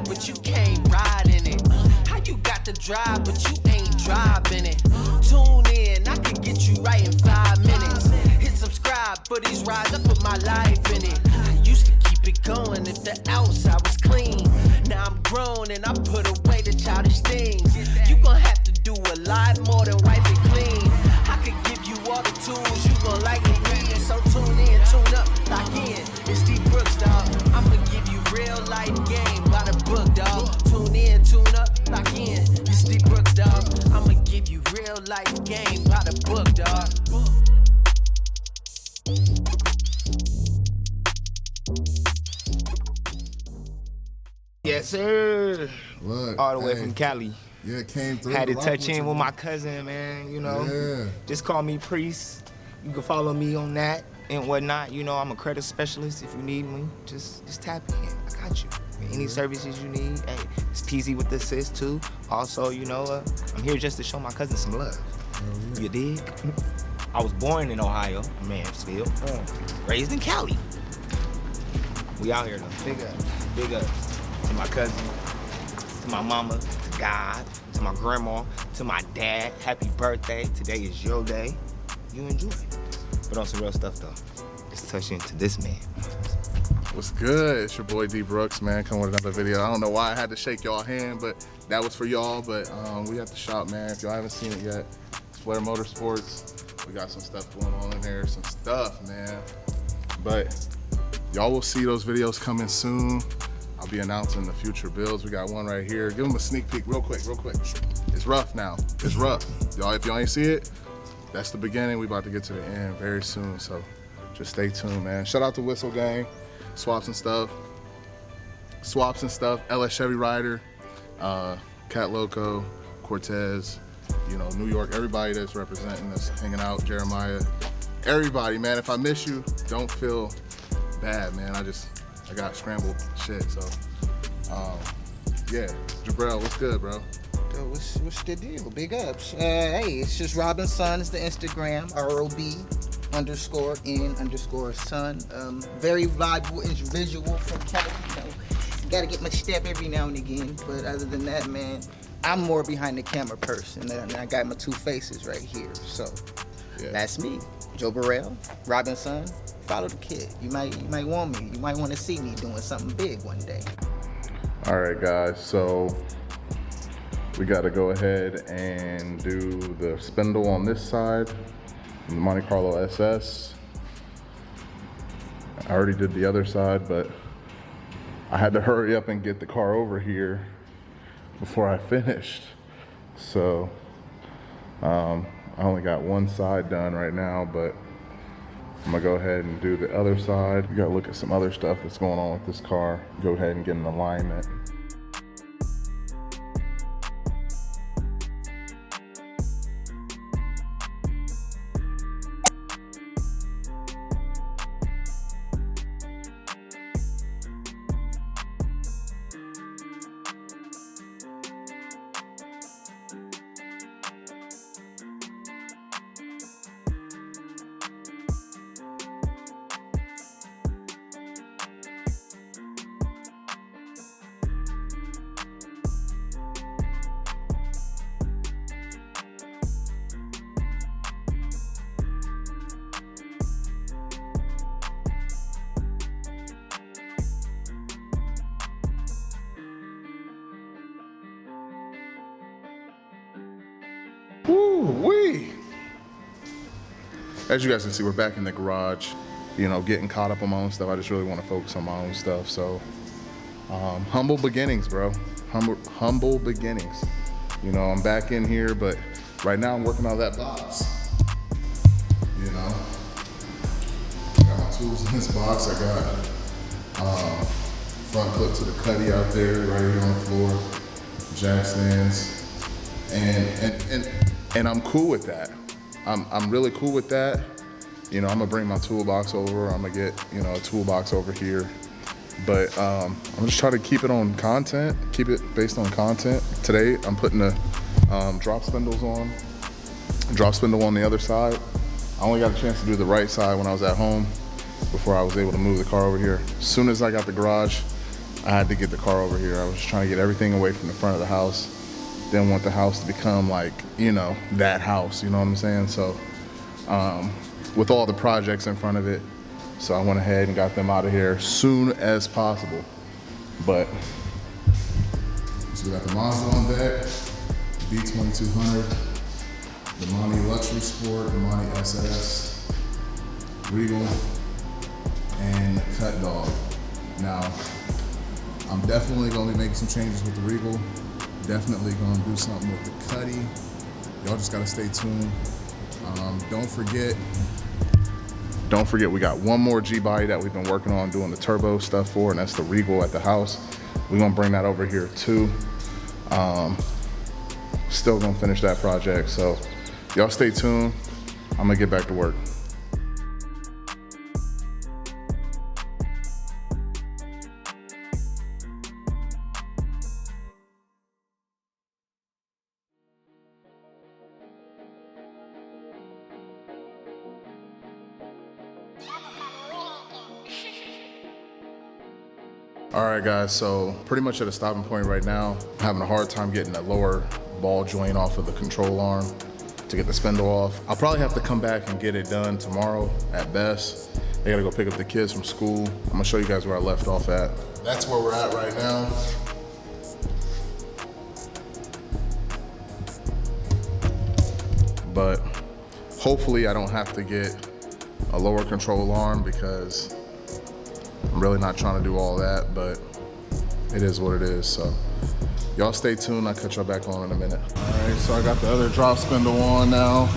but you can't ride in it? How you got the drive, but you ain't driving it? Tune in, I can get you right in 5 minutes. Hit subscribe for these rides, I put my life in it. I used to keep it going if the outside was clean. Now I'm grown and I put away the childish things. You gon' have to do a lot more than wipe it clean. I could give you all the tools you gon' likely need. So tune in, tune up, lock in. It's D Brooks, dog. I'ma give you real life game by the book, dog. Tune in, tune up, lock in. It's D Brooks, dog. I'ma give you real life game by the book, dog. Yes, sir. Look, all the way from Cali. Yeah, came through. Had to touch in with my cousin, man, you know. Yeah. Just call me Priest. You can follow me on that and whatnot. You know, I'm a credit specialist. If you need me, just tap in. I got you. Any services you need. Hey, it's PZ with the assist too. Also, you know, I'm here just to show my cousin some love. Yeah. You dig? I was born in Ohio, Mansfield. Raised in Cali. We out here though. Big up. Big up. To my cousin, to my mama, to God, to my grandma, to my dad. Happy birthday. Today is your day. You enjoy it. But on some real stuff though, let's touch into this man. What's good? It's your boy D Brooks, man, coming with another video. I don't know why I had to shake y'all hand, but that was for y'all. But we at the shop, man. If y'all haven't seen it yet, it's Flair Motorsports. We got some stuff going on in there, some stuff, man. But y'all will see those videos coming soon. I'll be announcing the future builds. We got one right here. Give them a sneak peek real quick. It's rough now. It's rough. Y'all, if y'all ain't see it, that's the beginning. We about to get to the end very soon. So just stay tuned, man. Shout out to Whistle Gang, Swaps and Stuff, LS Chevy Rider, Cat Loco, Cortez, you know, New York, everybody that's representing us, hanging out, Jeremiah, everybody, man. If I miss you, don't feel bad, man. I got scrambled shit, so yeah. Jabril, what's good, bro? Yo, what's the deal? Big ups. Hey, it's just Robin Son is the Instagram, ROB_N_son. Very valuable individual from Cali. You know, gotta get my step every now and again, but other than that, man, I'm more behind the camera person, and I got my two faces right here. So yeah. That's me, Joe Burrell, Robin Son. Follow the kid. You might want me. You might want to see me doing something big one day. All right, guys. So we got to go ahead and do the spindle on this side, the Monte Carlo SS. I already did the other side, but I had to hurry up and get the car over here before I finished. So I only got one side done right now, but I'm gonna go ahead and do the other side. We gotta look at some other stuff that's going on with this car. Go ahead and get an alignment. Woo-wee. As you guys can see, we're back in the garage, you know, getting caught up on my own stuff. I just really want to focus on my own stuff. So humble beginnings, bro. Humble beginnings. You know, I'm back in here, but right now I'm working on that box. You know, got my tools in this box. I got front clip to the cutty out there, right here on the floor, jack stands, and I'm cool with that. I'm really cool with that. You know, I'm gonna bring my toolbox over. I'm gonna get, you know, a toolbox over here. But I'm just trying to keep it on content, keep it based on content. Today, I'm putting the drop spindles on, drop spindle on the other side. I only got a chance to do the right side when I was at home before I was able to move the car over here. As soon as I got the garage I had to get the car over here. I was just trying to get everything away from the front of the house. Didn't want the house to become like, you know, that house, you know what I'm saying? So with all the projects in front of it, so I went ahead and got them out of here soon as possible. But so we got the Mazda on deck, the B2200, the Monte Luxury Sport, the Monte SS, Regal, and the Cut Dog. Now, I'm definitely gonna be making some changes with the Regal. Definitely gonna do something with the Cuddy. Y'all just gotta stay tuned. Don't forget we got one more G-body that we've been working on doing the turbo stuff for, and that's the Regal at the house. We're gonna bring that over here too. Still gonna finish that project, so y'all stay tuned. I'm gonna get back to work. All right, guys, so pretty much at a stopping point right now. I'm having a hard time getting that lower ball joint off of the control arm to get the spindle off. I'll probably have to come back and get it done tomorrow at best. They gotta go pick up the kids from school. I'm gonna show you guys where I left off at. That's where we're at right now. But hopefully I don't have to get a lower control arm because I'm really not trying to do all that, but it is what it is. So y'all stay tuned. I'll catch y'all back on in a minute. All right, so I got the other drop spindle on now.